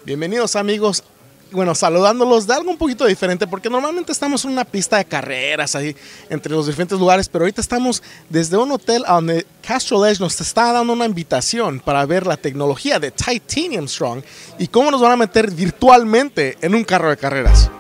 Bienvenidos amigos, bueno, saludándolos de algo un poquito diferente porque normalmente estamos en una pista de carreras ahí entre los diferentes lugares, pero ahorita estamos desde un hotel a donde Castrol Edge nos está dando una invitación para ver la tecnología de Titanium Strong y cómo nos van a meter virtualmente en un carro de carreras.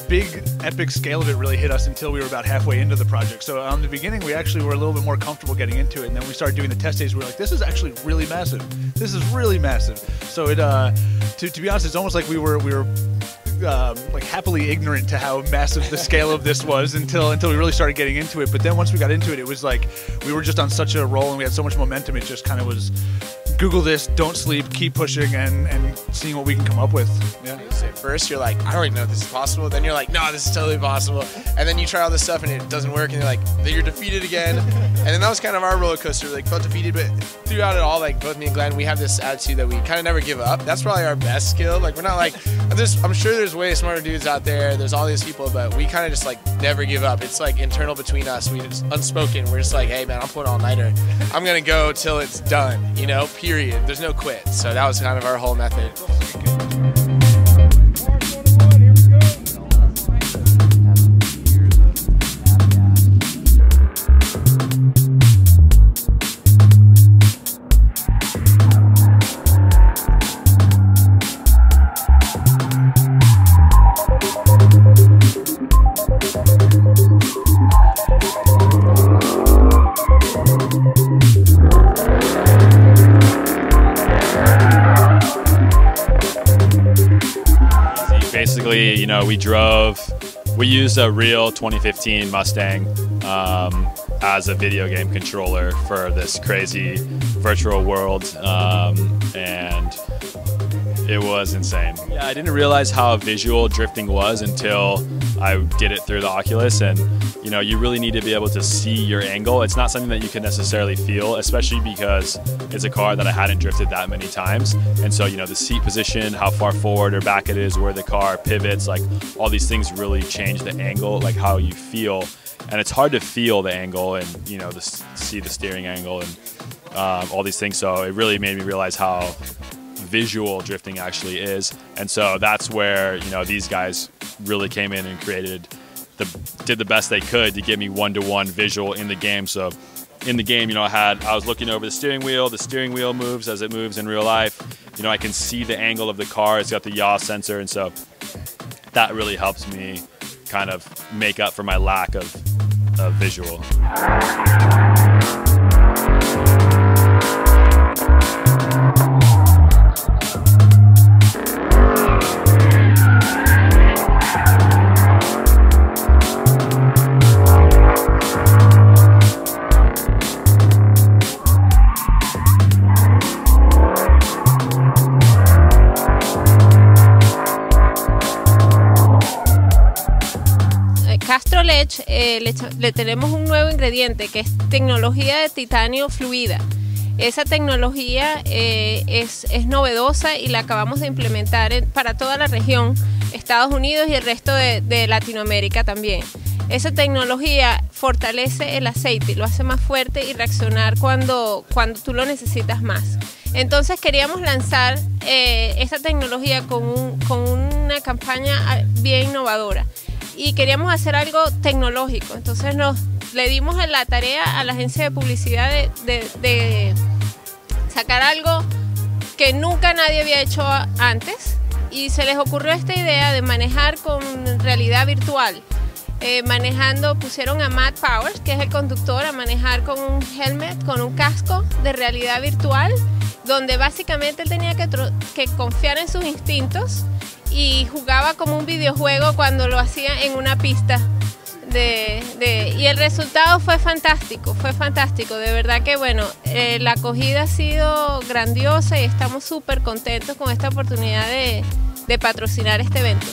Big epic scale of it really hit us until we were about halfway into the project. So on the beginning, we actually were a little bit more comfortable getting into it, and then we started doing the test days. We were like, this is actually really massive. This is really massive. So it, to be honest, it's almost like we were like happily ignorant to how massive the scale of this was until we really started getting into it. But then once we got into it, it was like we were just on such a roll and we had so much momentum. It just kind of was Google this, don't sleep, keep pushing, and seeing what we can come up with. Yeah. At first, you're like, I don't even know if this is possible. Then you're like, no, this is totally possible. And then you try all this stuff and it doesn't work, and you're like, then you're defeated again. And then that was kind of our roller coaster. We like felt defeated, but throughout it all, like both me and Glenn, we have this attitude that we kind of never give up. That's probably our best skill. Like we're not like, I'm sure there's way smarter dudes out there. There's all these people, but we kind of just like never give up. It's like internal between us. We just unspoken. We're just like, hey man, I'm pulling all nighter. I'm gonna go till it's done. You know, period. There's no quit. So that was kind of our whole method. Basically, you know, we used a real 2015 Mustang as a video game controller for this crazy virtual world, and it was insane. Yeah, I didn't realize how visual drifting was until I did it through the Oculus, and you know, you really need to be able to see your angle. It's not something that you can necessarily feel, especially because it's a car that I hadn't drifted that many times. And so, you know, the seat position, how far forward or back it is, where the car pivots, like all these things really change the angle, like how you feel. And it's hard to feel the angle and, you know, see the steering angle and all these things. So it really made me realize how visual drifting actually is. And so that's where, you know, these guys really came in and did the best they could to give me one-to-one visual in the game. So in the game, you know, I was looking over the steering wheel moves as it moves in real life. You know, I can see the angle of the car. It's got the yaw sensor, and so that really helps me kind of make up for my lack of visual. Castrol Edge le tenemos un nuevo ingrediente que es tecnología de titanio fluida. Esa tecnología es novedosa y la acabamos de implementar para toda la región, Estados Unidos y el resto de Latinoamérica también. Esa tecnología fortalece el aceite, lo hace más fuerte y reaccionar cuando tú lo necesitas más. Entonces queríamos lanzar esta tecnología con una campaña bien innovadora. Y queríamos hacer algo tecnológico, entonces le dimos la tarea a la agencia de publicidad de sacar algo que nunca nadie había hecho antes, y se les ocurrió esta idea de manejar con realidad virtual. Pusieron a Matt Powers, que es el conductor, a manejar con un helmet, con un casco de realidad virtual, donde básicamente él tenía que confiar en sus instintos y jugaba como un videojuego cuando lo hacía en una pista. Y el resultado fue fantástico, de verdad que bueno, la acogida ha sido grandiosa y estamos súper contentos con esta oportunidad de patrocinar este evento.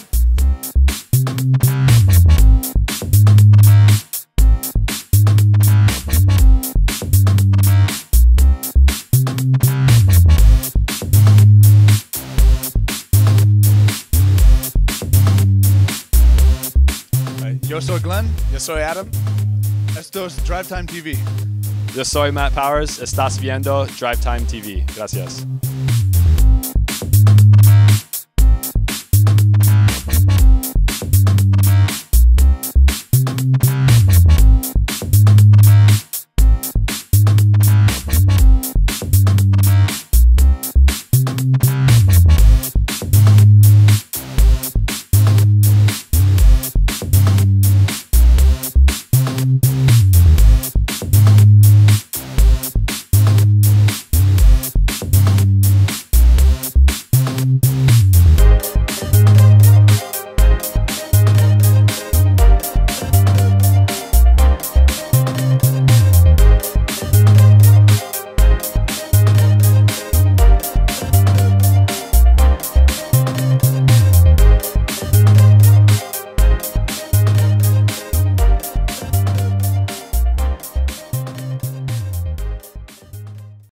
Yo soy Glenn. Yo soy Adam. Esto es Drivetime TV. Yo soy Matt Powers. Estás viendo Drivetime TV. Gracias.